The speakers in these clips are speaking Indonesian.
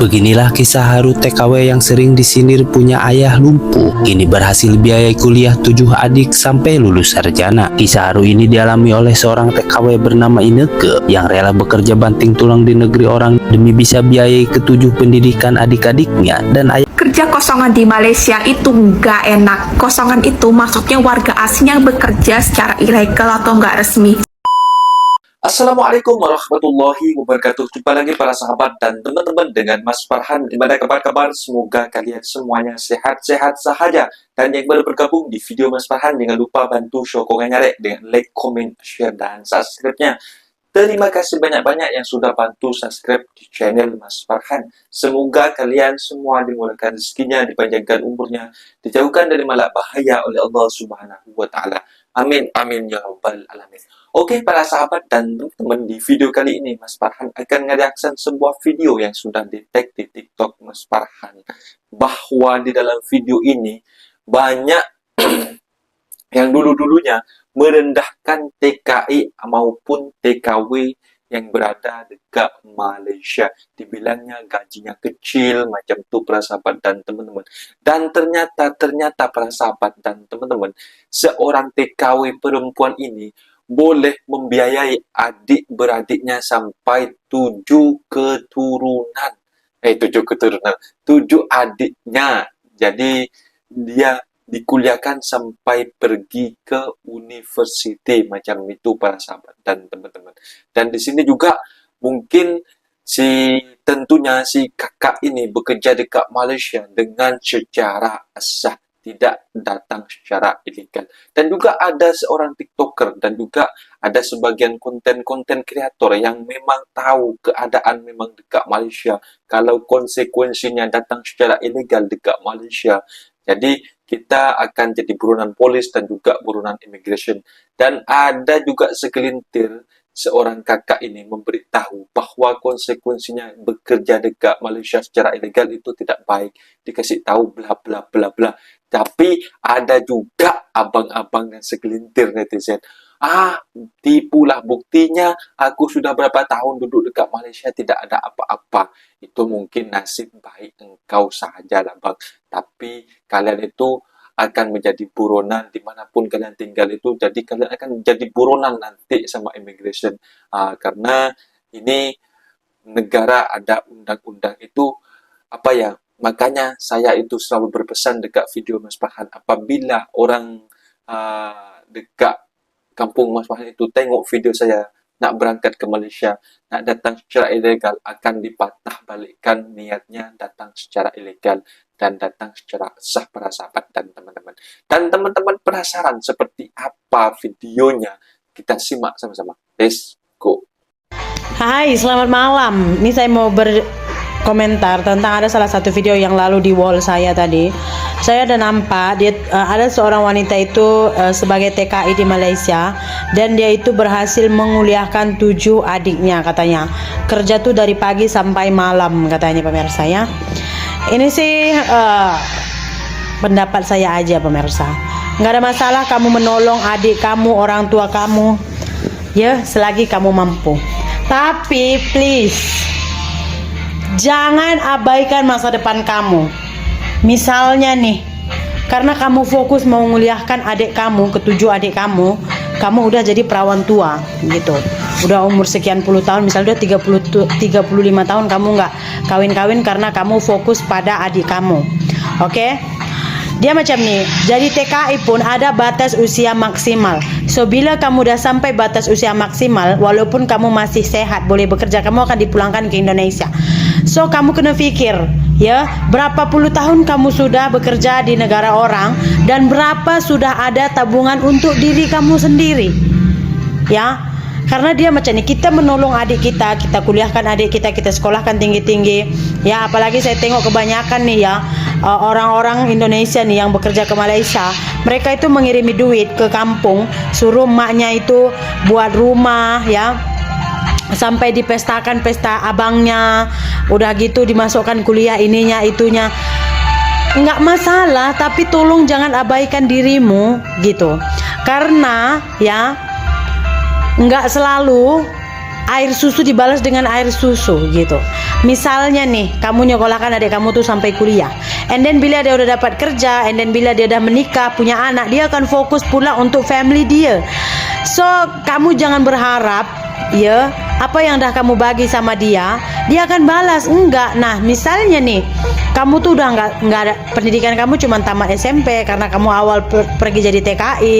Beginilah kisah haru TKW yang sering disindir punya ayah lumpuh. Kini berhasil biayai kuliah 7 adik sampai lulus sarjana. Kisah haru ini dialami oleh seorang TKW bernama Ineke yang rela bekerja banting tulang di negeri orang demi bisa biayai ketujuh pendidikan adik-adiknya dan ayah. Kerja kosongan di Malaysia itu nggak enak. Kosongan itu maksudnya warga asing yang bekerja secara ilegal atau nggak resmi. Assalamualaikum warahmatullahi wabarakatuh. Jumpa lagi para sahabat dan teman-teman dengan Mas Farhan. Gimana kabar-kabar? Semoga kalian semuanya sehat-sehat sahaja. Dan yang baru bergabung di video Mas Farhan, jangan lupa bantu sokongannya dengan like, comment, share, dan subscribe-nya. Terima kasih banyak-banyak yang sudah bantu subscribe di channel Mas Farhan. Semoga kalian semua dimurahkan rezekinya, dipanjangkan umurnya, dijauhkan dari malapetaka oleh Allah Subhanahu wa Ta'ala. Amin, amin ya rabbal alamin. Oke para sahabat dan teman-teman, di video kali ini Mas Farhan akan ngereaction sebuah video yang sudah di-tag di TikTok Mas Farhan, bahwa di dalam video ini banyak yang dulu-dulunya merendahkan TKI maupun TKW yang berada dekat Malaysia. Dibilangnya gajinya kecil, macam tu para sahabat dan teman-teman. Dan ternyata para sahabat dan teman-teman, seorang TKW perempuan ini boleh membiayai adik-beradiknya sampai 7 keturunan. 7 keturunan. 7 adiknya. Jadi dia dikuliahkan sampai pergi ke universiti macam itu para sahabat dan teman-teman. Dan di sini juga mungkin tentunya si kakak ini bekerja dekat Malaysia dengan secara sah, tidak datang secara ilegal. Dan juga ada seorang TikToker dan juga ada sebagian konten-konten kreator yang memang tahu keadaan memang dekat Malaysia, kalau konsekuensinya datang secara ilegal dekat Malaysia. Jadi kita akan jadi buronan polis dan juga buronan immigration. Dan ada juga segelintir seorang kakak ini memberitahu bahwa konsekuensinya bekerja dekat Malaysia secara ilegal itu tidak baik. Dikasih tahu bla bla bla bla. Tapi ada juga abang-abang dan segelintir netizen. Tipulah, buktinya aku sudah berapa tahun duduk dekat Malaysia tidak ada apa-apa. Itu mungkin nasib baik engkau saja lah bang. Tapi kalian itu akan menjadi buronan dimanapun kalian tinggal itu. Jadi kalian akan menjadi buronan nanti sama immigration. Karena ini negara ada undang-undang itu makanya saya itu selalu berpesan dekat video Mas Farhan, apabila orang dekat kampung Mas Farhan itu tengok video saya nak berangkat ke Malaysia, nak datang secara ilegal, akan dipatah balikkan niatnya datang secara ilegal dan datang secara sah para sahabat dan teman-teman. Dan teman-teman penasaran seperti apa videonya? Kita simak sama-sama. Let's go. Hai, selamat malam. Ini saya mau berkomentar tentang ada salah satu video yang lalu di wall saya tadi. Saya ada nampak ada seorang wanita itu sebagai TKI di Malaysia, dan dia itu berhasil menguliahkan 7 adiknya katanya. Kerja tuh dari pagi sampai malam katanya pemirsa ya. Ini sih pendapat saya aja pemirsa. Nggak ada masalah kamu menolong adik kamu, orang tua kamu, ya selagi kamu mampu. Tapi please jangan abaikan masa depan kamu. Misalnya nih, karena kamu fokus mau menguliahkan adik kamu, ketujuh adik kamu udah jadi perawan tua gitu. Udah umur sekian puluh tahun, misalnya udah 35 tahun kamu nggak kawin-kawin karena kamu fokus pada adik kamu. Oke? Dia macam nih, jadi TKI pun ada batas usia maksimal. So bila kamu udah sampai batas usia maksimal, walaupun kamu masih sehat, boleh bekerja, kamu akan dipulangkan ke Indonesia. So kamu kena pikir ya, berapa puluh tahun kamu sudah bekerja di negara orang, dan berapa sudah ada tabungan untuk diri kamu sendiri. Ya, karena dia macam ni, kita menolong adik kita kuliahkan adik kita sekolahkan tinggi-tinggi. Ya, apalagi saya tengok kebanyakan nih ya, orang-orang Indonesia nih yang bekerja ke Malaysia, mereka itu mengirimi duit ke kampung, suruh emaknya itu buat rumah ya, sampai dipestakan pesta abangnya, udah gitu dimasukkan kuliah ininya itunya. Nggak masalah, tapi tolong jangan abaikan dirimu gitu. Karena ya nggak selalu air susu dibalas dengan air susu gitu. Misalnya nih, kamu nyekolahkan adik kamu tuh sampai kuliah, and then bila dia udah dapat kerja, and then bila dia udah menikah, punya anak, dia akan fokus pula untuk family dia. So kamu jangan berharap ya apa yang dah kamu bagi sama dia akan balas, enggak. Nah misalnya nih, kamu tuh udah nggak ada pendidikan, kamu cuma tamat SMP karena kamu awal pergi jadi TKI,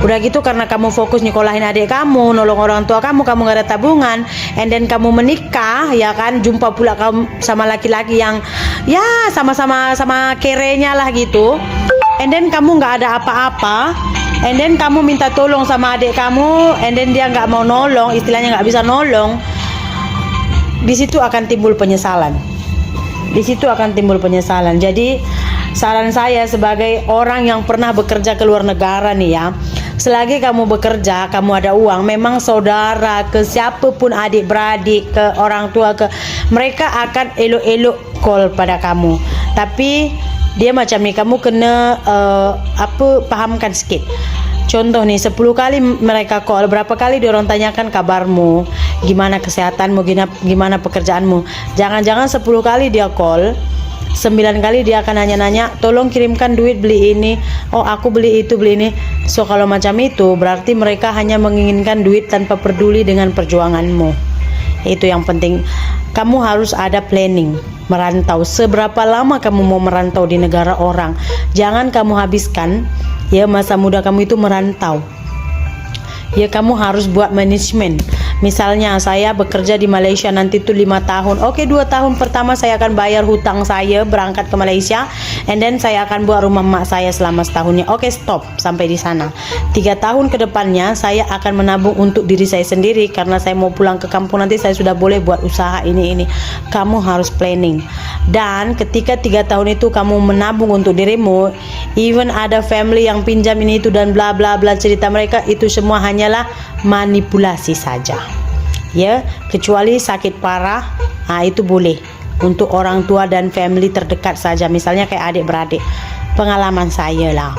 udah gitu karena kamu fokus nyekolahin adik kamu, nolong orang tua kamu nggak ada tabungan, and then kamu menikah ya kan, jumpa pula kamu sama laki-laki yang ya sama-sama kerenya lah gitu, and then kamu nggak ada apa-apa, and then kamu minta tolong sama adik kamu, and then dia nggak mau nolong, istilahnya nggak bisa nolong. Di situ akan timbul penyesalan. Jadi saran saya sebagai orang yang pernah bekerja ke luar negara nih ya, selagi kamu bekerja, kamu ada uang, memang saudara, ke siapapun, adik-beradik, ke orang tua, mereka akan elok-elok call pada kamu. Tapi dia macam ni, kamu kena pahamkan sikit. Contoh nih, 10 kali mereka call, berapa kali diorang tanyakan kabarmu, gimana kesehatanmu, gimana pekerjaanmu. Jangan-jangan 10 kali dia call, 9 kali dia akan nanya-nanya, tolong kirimkan duit beli ini, oh aku beli itu, beli ini. So kalau macam itu berarti mereka hanya menginginkan duit tanpa peduli dengan perjuanganmu. Itu yang penting. Kamu harus ada planning merantau. Seberapa lama kamu mau merantau di negara orang? Jangan kamu habiskan ya masa muda kamu itu merantau. Ya kamu harus buat manajemen. Misalnya saya bekerja di Malaysia nanti tuh 5 tahun. Oke, 2 tahun pertama saya akan bayar hutang saya berangkat ke Malaysia, and then saya akan buat rumah mak saya selama setahunnya. Oke, stop sampai di sana. 3 tahun ke depannya saya akan menabung untuk diri saya sendiri, karena saya mau pulang ke kampung nanti saya sudah boleh buat usaha ini. Kamu harus planning. Dan ketika 3 tahun itu kamu menabung untuk dirimu, even ada family yang pinjam ini itu dan bla bla bla, cerita mereka itu semua hanyalah manipulasi saja. Ya, kecuali sakit parah, itu boleh untuk orang tua dan family terdekat saja, misalnya kayak adik-beradik. Pengalaman saya lah,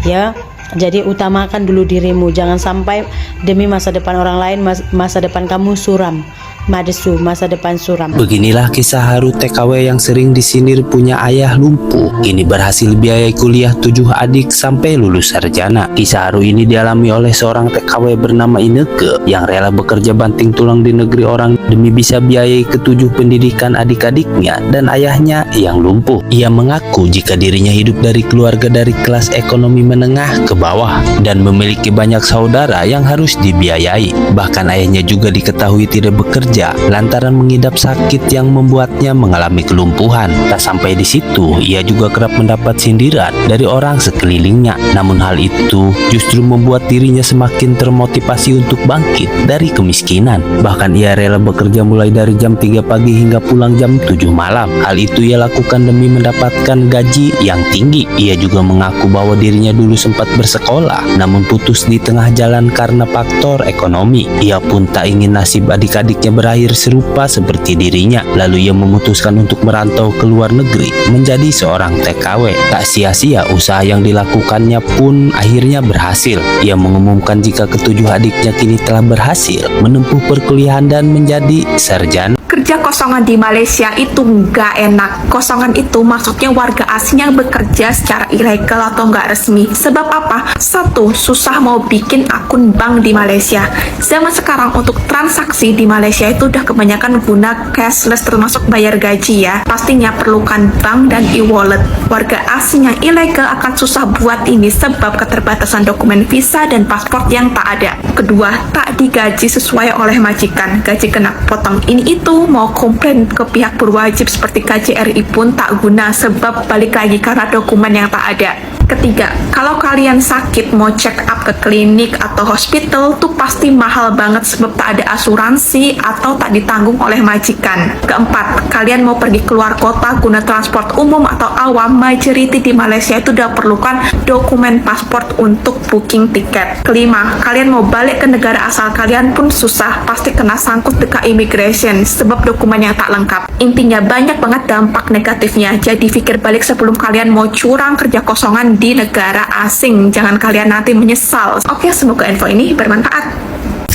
ya. Jadi utamakan dulu dirimu, jangan sampai demi masa depan orang lain masa depan kamu suram. Masa depan suram. Beginilah kisah haru TKW yang sering disindir punya ayah lumpuh. Ini berhasil biayai kuliah 7 adik sampai lulus sarjana. Kisah haru ini dialami oleh seorang TKW bernama Ineke yang rela bekerja banting tulang di negeri orang demi bisa biayai ke-7 pendidikan adik-adiknya dan ayahnya yang lumpuh. Ia mengaku jika dirinya hidup dari keluarga dari kelas ekonomi menengah ke bawah dan memiliki banyak saudara yang harus dibiayai. Bahkan ayahnya juga diketahui tidak bekerja lantaran mengidap sakit yang membuatnya mengalami kelumpuhan. Tak sampai di situ, ia juga kerap mendapat sindiran dari orang sekelilingnya. Namun hal itu justru membuat dirinya semakin termotivasi untuk bangkit dari kemiskinan. Bahkan ia rela bekerja mulai dari jam 3 pagi hingga pulang jam 7 malam. Hal itu ia lakukan demi mendapatkan gaji yang tinggi. Ia juga mengaku bahwa dirinya dulu sempat bersekolah, namun putus di tengah jalan karena faktor ekonomi. Ia pun tak ingin nasib adik-adiknya berakhir serupa seperti dirinya. Lalu ia memutuskan untuk merantau ke luar negeri menjadi seorang TKW. Tak sia-sia usaha yang dilakukannya pun akhirnya berhasil. Ia mengumumkan jika ke-7 adiknya kini telah berhasil menempuh perkuliahan dan menjadi sarjana. Kerja kosongan di Malaysia itu nggak enak. Kosongan itu maksudnya warga asing yang bekerja secara ilegal atau nggak resmi. Sebab apa? 1. Susah mau bikin akun bank di Malaysia. Zaman sekarang untuk transaksi di Malaysia itu udah kebanyakan guna cashless, termasuk bayar gaji ya. Pastinya perlukan bank dan e-wallet. Warga asing yang ilegal akan susah buat ini sebab keterbatasan dokumen visa dan paspor yang tak ada. Kedua, tak digaji sesuai oleh majikan. Gaji kena potong ini itu, mau komplain ke pihak berwajib seperti KJRI pun tak guna sebab balik lagi karena dokumen yang tak ada. Ketiga, kalau kalian sakit mau check up ke klinik atau hospital tuh pasti mahal banget sebab tak ada asuransi atau tak ditanggung oleh majikan. Keempat, kalian mau pergi keluar kota guna transport umum atau awam, majority di Malaysia itu udah perlukan dokumen paspor untuk booking tiket. Kelima, kalian mau balik ke negara asal kalian pun susah, pasti kena sangkut dekat immigration sebab dokumen yang tak lengkap. Intinya banyak banget dampak negatifnya, jadi pikir balik sebelum kalian mau curang kerja kosongan di negara asing. Jangan kalian nanti menyesal. Oke, semoga info ini bermanfaat.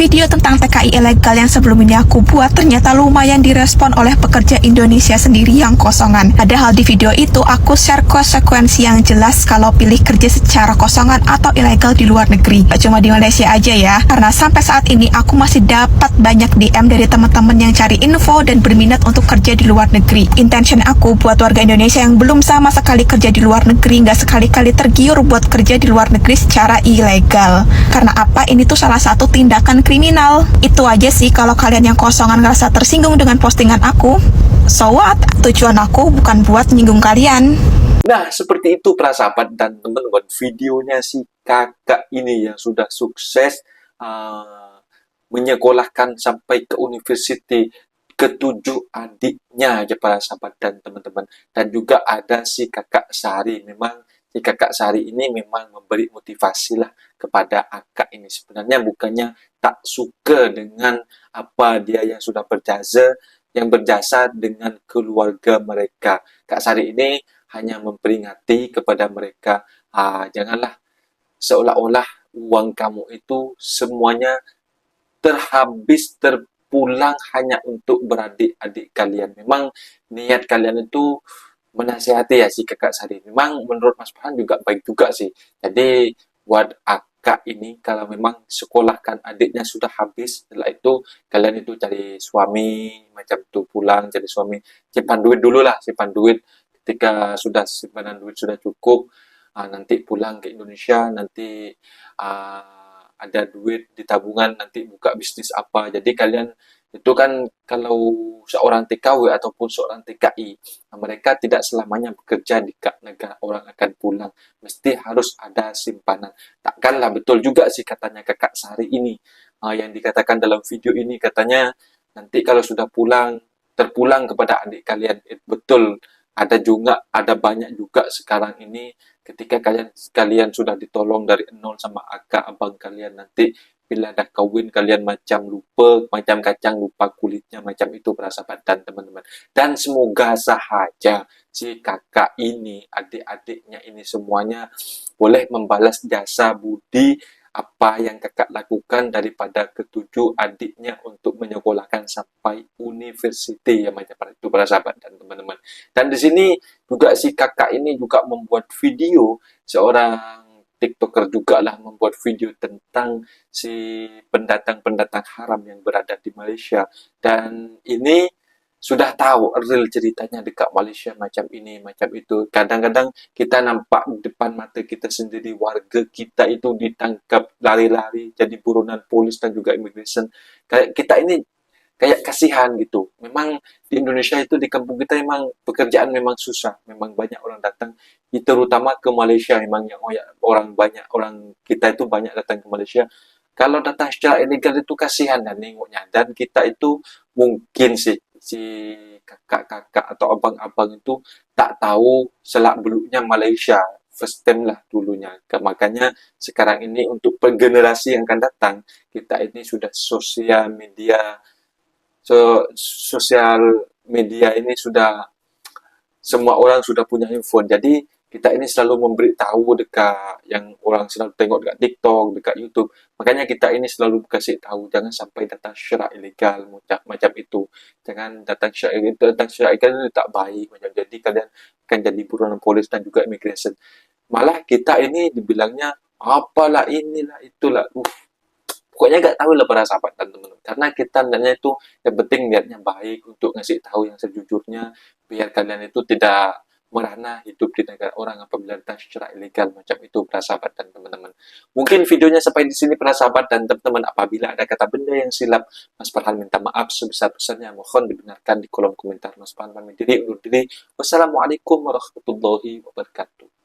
Video tentang TKI ilegal yang sebelum ini aku buat ternyata lumayan direspon oleh pekerja Indonesia sendiri yang kosongan. Padahal di video itu aku share konsekuensi yang jelas kalau pilih kerja secara kosongan atau ilegal di luar negeri. Gak cuma di Malaysia aja ya, karena sampai saat ini aku masih dapat banyak DM dari teman-teman yang cari info dan berminat untuk kerja di luar negeri. Intention aku buat warga Indonesia yang belum sama sekali kerja di luar negeri, nggak sekali-kali tergiur buat kerja di luar negeri secara ilegal. Karena apa? Ini tuh salah satu tindakan kriminal. Itu aja sih. Kalau kalian yang kosongan ngerasa tersinggung dengan postingan aku, so what? Tujuan aku bukan buat nyinggung kalian. Nah, seperti itu para sahabat dan teman-teman, videonya si kakak ini yang sudah sukses menyekolahkan sampai ke university ketujuh adiknya aja para sahabat dan teman-teman. Dan juga ada si kakak Sari. Memang si kakak Sari ini memang memberi motivasi lah kepada akak ini. Sebenarnya bukannya tak suka dengan apa dia yang sudah berjasa dengan keluarga mereka. Kak Sari ini hanya memperingati kepada mereka, janganlah seolah-olah uang kamu itu semuanya terpulang hanya untuk beradik-adik kalian. Memang niat kalian itu menasihati ya si kakak Sari. Memang menurut Mas Farhan juga baik juga sih. Jadi buat akak ini kalau memang sekolahkan adiknya sudah habis, setelah itu kalian itu cari suami, macam itu pulang cari suami, simpan duit dulu lah, simpan duit. Ketika sudah simpanan duit sudah cukup, nanti pulang ke Indonesia, nanti ada duit di tabungan, nanti buka bisnis apa. Jadi kalian itu kan kalau seorang TKW ataupun seorang TKI, mereka tidak selamanya bekerja di negara orang akan pulang. Mesti harus ada simpanan. Takkanlah betul juga sih katanya kakak Sari ini. Yang dikatakan dalam video ini katanya nanti kalau sudah terpulang kepada adik kalian. Betul. Ada banyak juga sekarang ini ketika kalian sudah ditolong dari nol sama akak abang kalian, nanti bila dah kawin kalian macam kacang lupa kulitnya, macam itu para sahabat dan teman-teman. Dan semoga sahaja si kakak ini, adik-adiknya ini semuanya boleh membalas jasa budi apa yang kakak lakukan daripada ketujuh adiknya untuk menyekolahkan sampai universiti ya, macam itu para sahabat dan teman-teman. Dan di sini juga si kakak ini juga membuat video, seorang TikToker juga lah, membuat video tentang si pendatang-pendatang haram yang berada di Malaysia. Dan ini sudah tahu real ceritanya dekat Malaysia macam ini, macam itu. Kadang-kadang kita nampak depan mata kita sendiri warga kita itu ditangkap lari-lari jadi buronan polis dan juga immigration. Kayak kita ini kayak kasihan gitu. Memang di Indonesia itu, di kampung kita memang pekerjaan memang susah, memang banyak orang datang, terutama ke Malaysia. Memang yang orang kita itu banyak datang ke Malaysia. Kalau datang secara ilegal itu kasihan dan nengoknya. Dan kita itu mungkin si kakak-kakak atau abang-abang itu tak tahu selak beluknya Malaysia. First time lah dulunya. Makanya sekarang ini untuk generasi yang akan datang, kita ini sudah sosial media ini sudah, semua orang sudah punya handphone. Jadi kita ini selalu memberitahu dekat yang orang selalu tengok dekat TikTok, dekat YouTube. Makanya kita ini selalu kasih tahu jangan sampai datang syarat ilegal macam itu. Jangan datang syarat ilegal itu tak baik macam. Jadi kalian akan jadi buronan polis dan juga immigration. Malah kita ini dibilangnya apalah inilah itulah. Pokoknya gak tahu lah para sahabat dan teman-teman. Karena kita niatnya itu yang penting niatnya baik untuk ngasih tahu yang sejujurnya, biar kalian itu tidak merana hidup di negara orang apabila datang secara ilegal macam itu para sahabat dan teman-teman. Mungkin videonya sampai di sini para sahabat dan teman-teman. Apabila ada kata benda yang silap, Mas Farhan minta maaf sebesar-besarnya. Mohon dibenarkan di kolom komentar. Mas Farhan pamit diri, undur diri. Wassalamualaikum warahmatullahi wabarakatuh.